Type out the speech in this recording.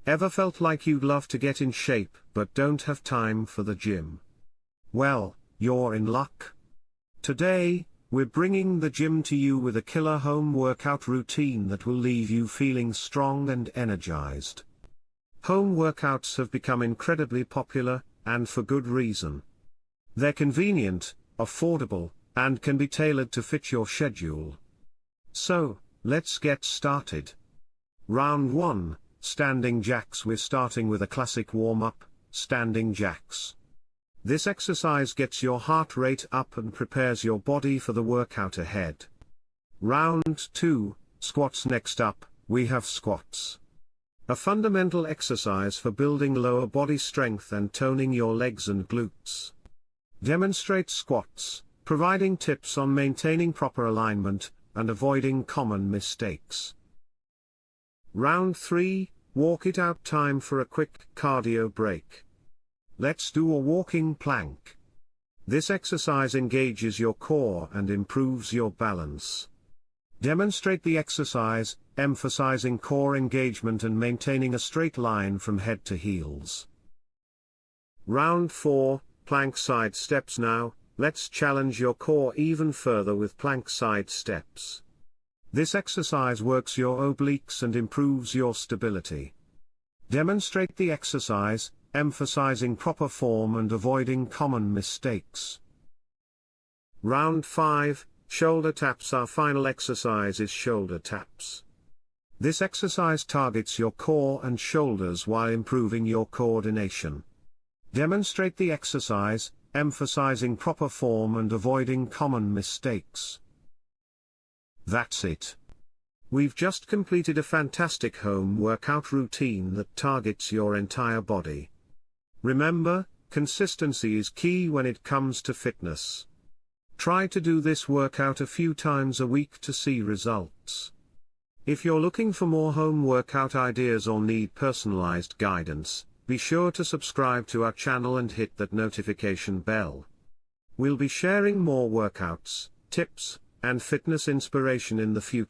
Ever felt like you'd love to get in shape but don't have time for the gym? Well, you're in luck. Today, we're bringing the gym to you with a killer home workout routine that will leave you feeling strong and energized. Home workouts have become incredibly popular, and for good reason. They're convenient, affordable, and can be tailored to fit your schedule. So, let's get started. Round 1, Standing Jacks. We're starting with a classic warm-up, standing jacks. This exercise gets your heart rate up and prepares your body for the workout ahead. Round 2, Squats. Next up, we have squats. A fundamental exercise for building lower body strength and toning your legs and glutes. Demonstrate squats, providing tips on maintaining proper alignment and avoiding common mistakes. Round 3, Walk it out. Time for a quick cardio break. Let's do a walking plank. This exercise engages your core and improves your balance. Demonstrate the exercise, emphasizing core engagement and maintaining a straight line from head to heels. Round 4, Plank side steps. Now, let's challenge your core even further with plank side steps. This exercise works your obliques and improves your stability. Demonstrate the exercise, emphasizing proper form and avoiding common mistakes. Round 5, Shoulder taps. Our final exercise is shoulder taps. This exercise targets your core and shoulders while improving your coordination. Demonstrate the exercise, emphasizing proper form and avoiding common mistakes. That's it. We've just completed a fantastic home workout routine that targets your entire body. Remember, consistency is key when it comes to fitness. Try to do this workout a few times a week to see results. If you're looking for more home workout ideas or need personalized guidance, be sure to subscribe to our channel and hit that notification bell. We'll be sharing more workouts, tips, and fitness inspiration in the future.